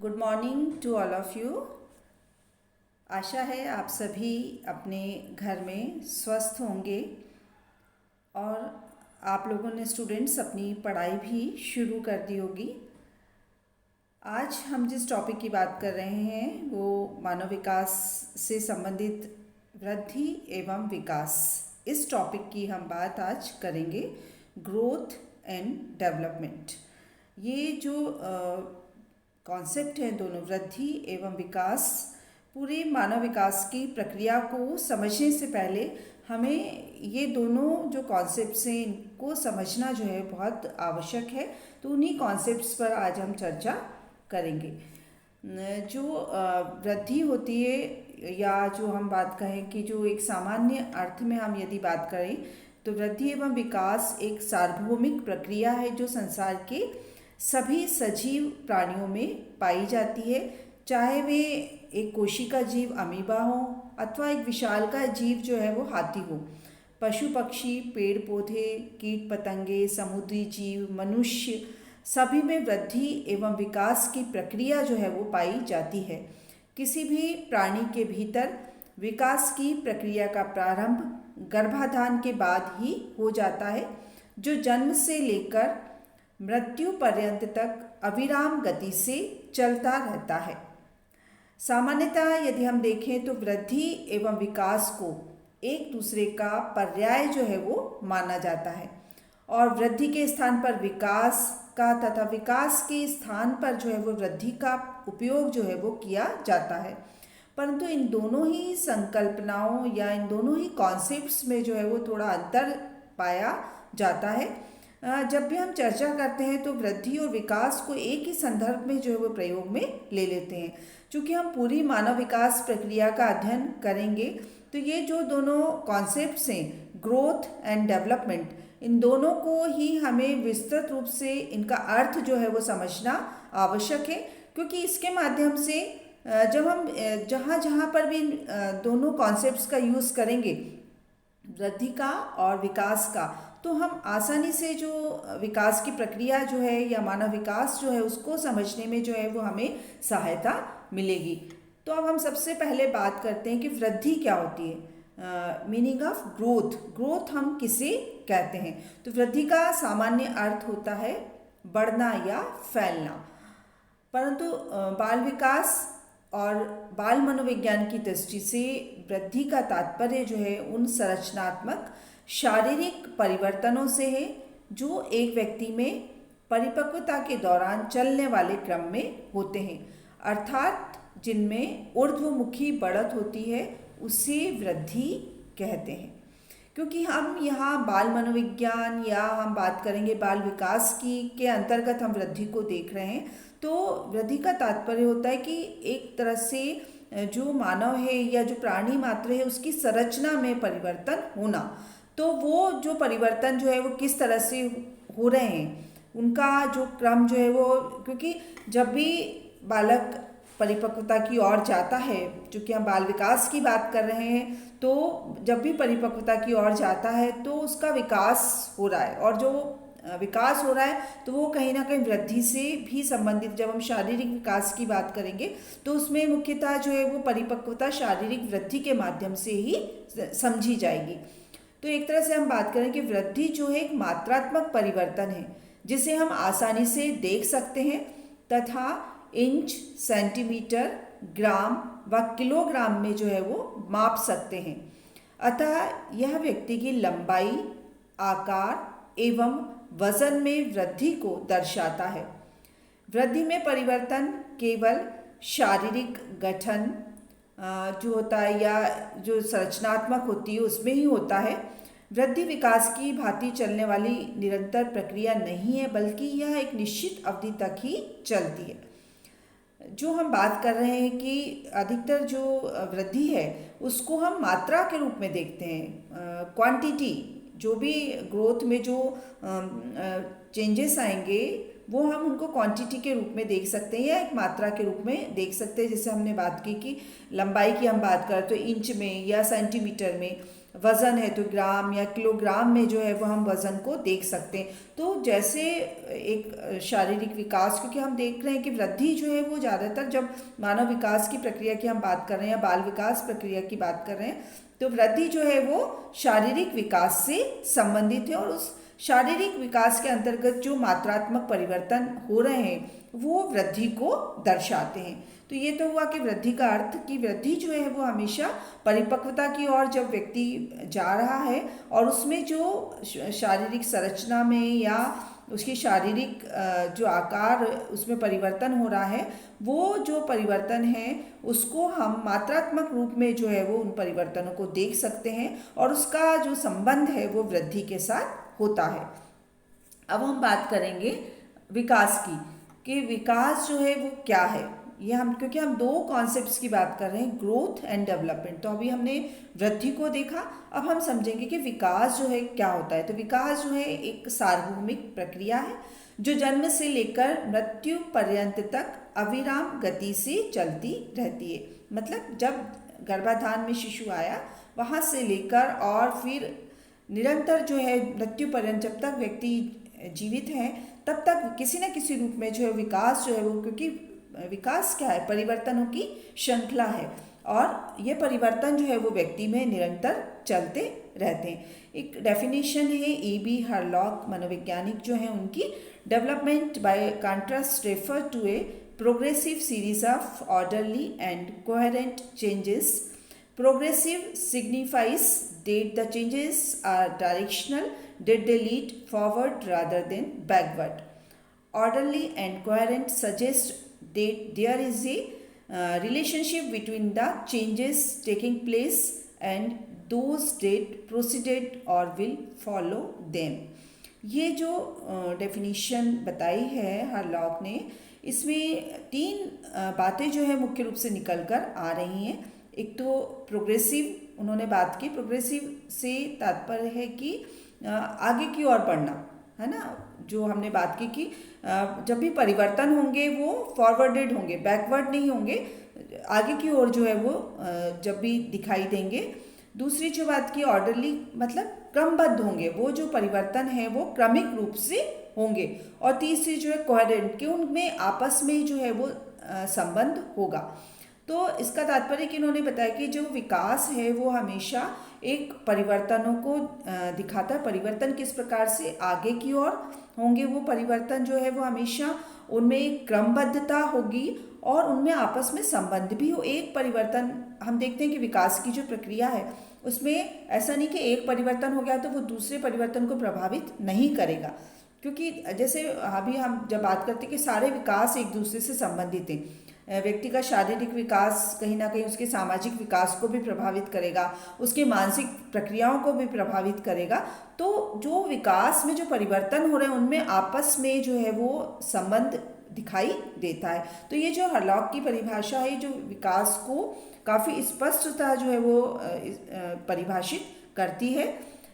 Good morning to all of you. आशा है आप सभी अपने घर में स्वस्थ होंगे और आप लोगों ने स्टूडेंट्स अपनी पढ़ाई भी शुरू कर दी होगी। आज हम जिस टॉपिक की बात कर रहे हैं वो मानव विकास से संबंधित वृद्धि एवं विकास, इस टॉपिक की हम बात आज करेंगे। ग्रोथ एंड डेवलपमेंट, ये जो कॉन्सेप्ट है दोनों, वृद्धि एवं विकास, पूरे मानव विकास की प्रक्रिया को समझने से पहले हमें ये दोनों जो कॉन्सेप्ट्स हैं इनको समझना जो है बहुत आवश्यक है। तो उन्हीं कॉन्सेप्ट्स पर आज हम चर्चा करेंगे। जो वृद्धि होती है, या जो हम बात कहें कि जो एक सामान्य अर्थ में हम यदि बात करें तो वृद्धि एवं विकास एक सार्वभौमिक प्रक्रिया है जो संसार के सभी सजीव प्राणियों में पाई जाती है, चाहे वे एक कोशिका जीव अमीबा हो अथवा एक विशालकाय जीव जो है वो हाथी हो। पशु पक्षी, पेड़ पौधे, कीट पतंगे, समुद्री जीव, मनुष्य, सभी में वृद्धि एवं विकास की प्रक्रिया जो है वो पाई जाती है। किसी भी प्राणी के भीतर विकास की प्रक्रिया का प्रारंभ गर्भाधान के बाद ही हो जाता है, जो जन्म से लेकर मृत्यु पर्यंत तक अविराम गति से चलता रहता है। सामान्यतः यदि हम देखें तो वृद्धि एवं विकास को एक दूसरे का पर्याय जो है वो माना जाता है, और वृद्धि के स्थान पर विकास का तथा विकास के स्थान पर जो है वो वृद्धि का उपयोग जो है वो किया जाता है। परंतु इन दोनों ही संकल्पनाओं या इन दोनों ही कॉन्सेप्ट्स में जो है वो थोड़ा अंतर पाया जाता है। जब भी हम चर्चा करते हैं तो वृद्धि और विकास को एक ही संदर्भ में जो है वो प्रयोग में ले लेते हैं। चूँकि हम पूरी मानव विकास प्रक्रिया का अध्ययन करेंगे तो ये जो दोनों कॉन्सेप्ट्स हैं, ग्रोथ एंड डेवलपमेंट, इन दोनों को ही हमें विस्तृत रूप से इनका अर्थ जो है वो समझना आवश्यक है, क्योंकि इसके माध्यम से जब हम जहाँ जहाँ पर भी दोनों कॉन्सेप्ट्स का यूज़ करेंगे, वृद्धि का और विकास का, तो हम आसानी से जो विकास की प्रक्रिया जो है या मानव विकास जो है उसको समझने में जो है वो हमें सहायता मिलेगी। तो अब हम सबसे पहले बात करते हैं कि वृद्धि क्या होती है। मीनिंग ऑफ ग्रोथ, ग्रोथ हम किसे कहते हैं? तो वृद्धि का सामान्य अर्थ होता है बढ़ना या फैलना, परंतु बाल विकास और बाल मनोविज्ञान की दृष्टि से वृद्धि का तात्पर्य जो है उन संरचनात्मक शारीरिक परिवर्तनों से है जो एक व्यक्ति में परिपक्वता के दौरान चलने वाले क्रम में होते हैं, अर्थात जिनमें ऊर्ध्वमुखी बढ़त होती है, उसे वृद्धि कहते हैं। क्योंकि हम यहाँ बाल मनोविज्ञान या हम बात करेंगे बाल विकास की के अंतर्गत हम वृद्धि को देख रहे हैं, तो वृद्धि का तात्पर्य होता है कि एक तरह से जो मानव है या जो प्राणी मात्र है उसकी संरचना में परिवर्तन होना। तो वो जो परिवर्तन जो है वो किस तरह से हो रहे हैं, उनका जो क्रम जो है वो, क्योंकि जब भी बालक परिपक्वता की ओर जाता है, चूँकि हम बाल विकास की बात कर रहे हैं, तो जब भी परिपक्वता की ओर जाता है तो उसका विकास हो रहा है, और जो विकास हो रहा है तो वो कहीं ना कहीं वृद्धि से भी संबंधित, जब हम शारीरिक विकास की बात करेंगे तो उसमें मुख्यतः जो है वो परिपक्वता शारीरिक वृद्धि के माध्यम से ही समझी जाएगी। तो एक तरह से हम बात करें कि वृद्धि जो है एक मात्रात्मक परिवर्तन है जिसे हम आसानी से देख सकते हैं तथा इंच, सेंटीमीटर, ग्राम व किलोग्राम में जो है वो माप सकते हैं। अतः यह व्यक्ति की लंबाई, आकार एवं वजन में वृद्धि को दर्शाता है। वृद्धि में परिवर्तन केवल शारीरिक गठन जो होता है या जो संरचनात्मक होती है उसमें ही होता है। वृद्धि विकास की भांति चलने वाली निरंतर प्रक्रिया नहीं है, बल्कि यह एक निश्चित अवधि तक ही चलती है। जो हम बात कर रहे हैं कि अधिकतर जो वृद्धि है उसको हम मात्रा के रूप में देखते हैं। क्वांटिटी, जो भी ग्रोथ में जो चेंजेस आएंगे वो हम उनको क्वांटिटी के रूप में देख सकते हैं या एक मात्रा के रूप में देख सकते हैं। जैसे हमने बात की कि लंबाई की हम बात करें तो इंच में या सेंटीमीटर में, वज़न है तो ग्राम या किलोग्राम में जो है वो हम वज़न को देख सकते हैं। तो जैसे एक शारीरिक विकास, क्योंकि हम देख रहे हैं कि वृद्धि जो है वो ज़्यादातर जब मानव विकास की प्रक्रिया की हम बात कर रहे हैं या बाल विकास प्रक्रिया की बात कर रहे हैं, तो वृद्धि जो है वो शारीरिक विकास से संबंधित है। और उस शारीरिक विकास के अंतर्गत जो मात्रात्मक परिवर्तन हो रहे हैं वो वृद्धि को दर्शाते हैं। तो ये तो हुआ कि वृद्धि का अर्थ, कि वृद्धि जो है वो हमेशा परिपक्वता की ओर जब व्यक्ति जा रहा है और उसमें जो शारीरिक संरचना में या उसकी शारीरिक जो आकार उसमें परिवर्तन हो रहा है, वो जो परिवर्तन है उसको हम मात्रात्मक रूप में जो है वो उन परिवर्तनों को देख सकते हैं और उसका जो संबंध है वो वृद्धि के साथ होता है। अब हम बात करेंगे विकास की, कि विकास जो है वो क्या है। ये हम, क्योंकि हम दो कॉन्सेप्ट्स की बात कर रहे हैं, ग्रोथ एंड डेवलपमेंट। तो अभी हमने वृद्धि को देखा, अब हम समझेंगे कि विकास जो है क्या होता है। तो विकास जो है एक सार्वभौमिक प्रक्रिया है जो जन्म से लेकर मृत्यु पर्यंत तक अविराम गति से चलती रहती है। मतलब जब गर्भाधान में शिशु आया वहाँ से लेकर और फिर निरंतर जो है मृत्यु पर्यंत, जब तक व्यक्ति जीवित है तब तक किसी न किसी रूप में जो है विकास जो है वो, क्योंकि विकास क्या है, परिवर्तनों की श्रृंखला है और ये परिवर्तन जो है वो व्यक्ति में निरंतर चलते रहते हैं। एक डेफिनेशन है E.B. हरलॉक मनोवैज्ञानिक जो है उनकी, development by contrast refer to a progressive series of orderly and coherent changes. Progressive signifies that the changes are directional, that they lead forward rather than backward. Orderly and coherent suggest that there is a relationship between the changes taking place and those that proceeded or will follow them. ये जो definition बताई है Hurlock ने, इसमें तीन बातें जो है मुख्य रूप से निकल कर आ रही हैं। एक तो प्रोग्रेसिव उन्होंने बात की, प्रोग्रेसिव से तात्पर्य है कि आगे की ओर बढ़ना, है ना। जो हमने बात की कि जब भी परिवर्तन होंगे वो फॉरवर्डेड होंगे, बैकवर्ड नहीं होंगे, आगे की ओर जो है वो जब भी दिखाई देंगे। दूसरी जो बात की ऑर्डरली, मतलब क्रमबद्ध होंगे, वो जो परिवर्तन है वो क्रमिक रूप से होंगे। और तीसरी जो है कोहेरेंट, कि उनमें आपस में जो है वो संबंध होगा। तो इसका तात्पर्य कि इन्होंने बताया कि जो विकास है वो हमेशा एक परिवर्तनों को दिखाता है। परिवर्तन किस प्रकार से आगे की ओर होंगे, वो परिवर्तन जो है वो हमेशा उनमें एक क्रमबद्धता होगी और उनमें आपस में संबंध भी हो। एक परिवर्तन, हम देखते हैं कि विकास की जो प्रक्रिया है उसमें ऐसा नहीं कि एक परिवर्तन हो गया तो वो दूसरे परिवर्तन को प्रभावित नहीं करेगा, क्योंकि जैसे अभी हम जब बात करते हैं कि सारे विकास एक दूसरे से संबंधित हैं। व्यक्ति का शारीरिक विकास कहीं ना कहीं उसके सामाजिक विकास को भी प्रभावित करेगा, उसके मानसिक प्रक्रियाओं को भी प्रभावित करेगा। तो जो विकास में जो परिवर्तन हो रहे हैं उनमें आपस में जो है वो संबंध दिखाई देता है। तो ये जो हरलॉक की परिभाषा है, जो विकास को काफ़ी स्पष्टता जो है वो परिभाषित करती है।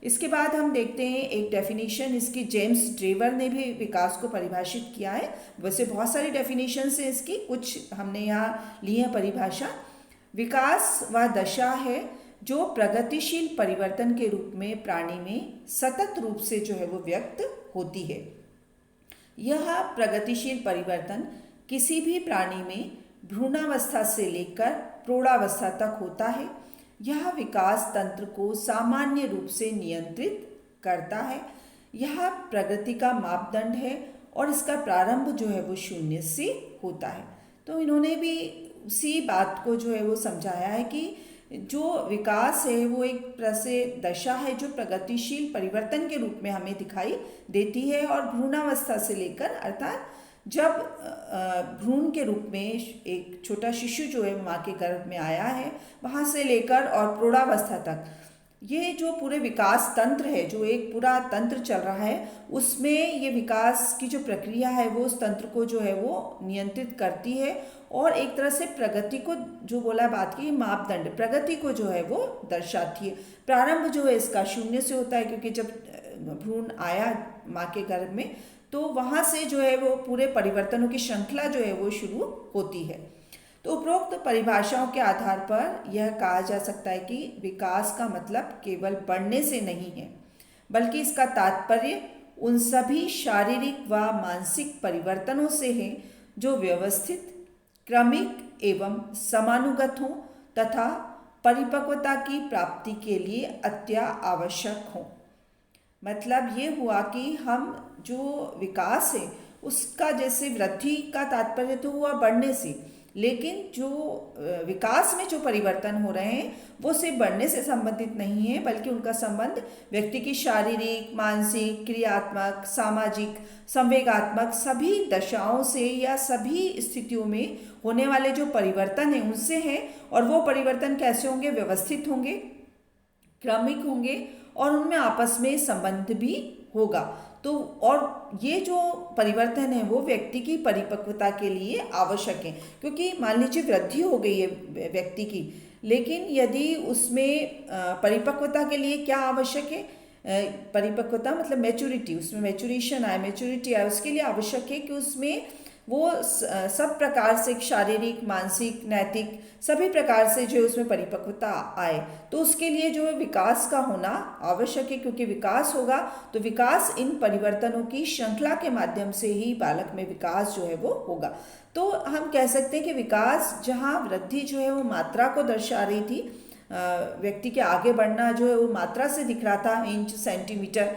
इसके बाद हम देखते हैं एक डेफिनेशन इसकी, जेम्स ड्रेवर ने भी विकास को परिभाषित किया है। वैसे बहुत सारी डेफिनेशंस हैं इसकी, कुछ हमने यहाँ ली है परिभाषा। विकास वह दशा है जो प्रगतिशील परिवर्तन के रूप में प्राणी में सतत रूप से जो है वो व्यक्त होती है। यह प्रगतिशील परिवर्तन किसी भी प्राणी में भ्रूणावस्था से लेकर प्रौढ़ावस्था तक होता है। यह विकास तंत्र को सामान्य रूप से नियंत्रित करता है। यह प्रगति का मापदंड है और इसका प्रारंभ जो है वो शून्य से होता है। तो इन्होंने भी उसी बात को जो है वो समझाया है कि जो विकास है वो एक तरह से दशा है जो प्रगतिशील परिवर्तन के रूप में हमें दिखाई देती है। और भ्रूणावस्था से लेकर, अर्थात जब भ्रूण के रूप में एक छोटा शिशु जो है माँ के गर्भ में आया है, वहाँ से लेकर और प्रौढ़ावस्था तक, ये जो पूरे विकास तंत्र है, जो एक पूरा तंत्र चल रहा है, उसमें ये विकास की जो प्रक्रिया है वो उस तंत्र को जो है वो नियंत्रित करती है और एक तरह से प्रगति को, जो बोला बात की मापदंड, प्रगति को जो है वो दर्शाती है। प्रारंभ जो है इसका शून्य से होता है, क्योंकि जब भ्रूण आया माँ के गर्भ में तो वहाँ से जो है वो पूरे परिवर्तनों की श्रृंखला जो है वो शुरू होती है। तो उपरोक्त परिभाषाओं के आधार पर यह कहा जा सकता है कि विकास का मतलब केवल बढ़ने से नहीं है, बल्कि इसका तात्पर्य उन सभी शारीरिक व मानसिक परिवर्तनों से है जो व्यवस्थित, क्रमिक एवं समानुगत हों तथा परिपक्वता की प्राप्ति के लिए अत्यावश्यक हों। मतलब ये हुआ कि हम जो विकास है उसका, जैसे वृद्धि का तात्पर्य तो हुआ बढ़ने से, लेकिन जो विकास में जो परिवर्तन हो रहे हैं वो सिर्फ बढ़ने से संबंधित नहीं है, बल्कि उनका संबंध व्यक्ति की शारीरिक, मानसिक, क्रियात्मक, सामाजिक, संवेगात्मक सभी दशाओं से या सभी स्थितियों में होने वाले जो परिवर्तन है उनसे है। और वो परिवर्तन कैसे होंगे? व्यवस्थित होंगे, क्रमिक होंगे और उनमें आपस में संबंध भी होगा। तो और ये जो परिवर्तन है वो व्यक्ति की परिपक्वता के लिए आवश्यक है, क्योंकि मान लीजिए वृद्धि हो गई है व्यक्ति की, लेकिन यदि उसमें परिपक्वता के लिए क्या आवश्यक है? परिपक्वता मतलब मैच्योरिटी, उसमें मैच्योरेशन आए, मैच्योरिटी आए, उसके लिए आवश्यक है कि उसमें वो सब प्रकार से शारीरिक, मानसिक, नैतिक सभी प्रकार से जो है उसमें परिपक्वता आए। तो उसके लिए जो है विकास का होना आवश्यक है, क्योंकि विकास होगा तो विकास इन परिवर्तनों की श्रृंखला के माध्यम से ही बालक में विकास जो है वो होगा। तो हम कह सकते हैं कि विकास, जहाँ वृद्धि जो है वो मात्रा को दर्शा रही थी, व्यक्ति के आगे बढ़ना जो है वो मात्रा से दिख रहा था, इंच, सेंटीमीटर,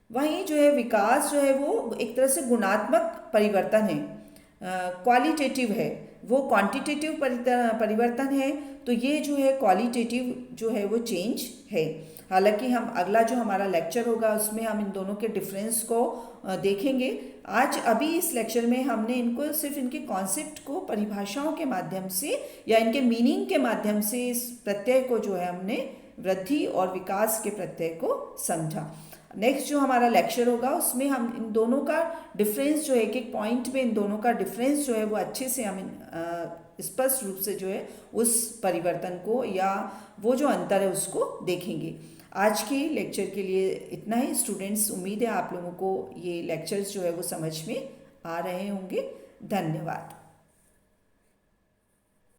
वहीं जो है विकास जो है वो एक तरह से गुणात्मक परिवर्तन है, क्वालिटेटिव है, वो क्वांटिटेटिव परिवर्तन है। तो ये जो है क्वालिटेटिव जो है वो चेंज है। हालांकि हम अगला जो हमारा लेक्चर होगा उसमें हम इन दोनों के डिफरेंस को देखेंगे। आज अभी इस लेक्चर में हमने इनको सिर्फ इनके कॉन्सेप्ट को परिभाषाओं के माध्यम से या इनके मीनिंग के माध्यम से इस प्रत्यय को जो है हमने वृद्धि और विकास के प्रत्यय को समझा। नेक्स्ट जो हमारा लेक्चर होगा उसमें हम इन दोनों का डिफरेंस जो है, एक एक पॉइंट पे इन दोनों का डिफरेंस जो है वो अच्छे से हम स्पष्ट रूप से जो है उस परिवर्तन को या वो जो अंतर है उसको देखेंगे। आज के लेक्चर के लिए इतना ही स्टूडेंट्स। उम्मीद है आप लोगों को ये लेक्चर्स जो है वो समझ में आ रहे होंगे। धन्यवाद।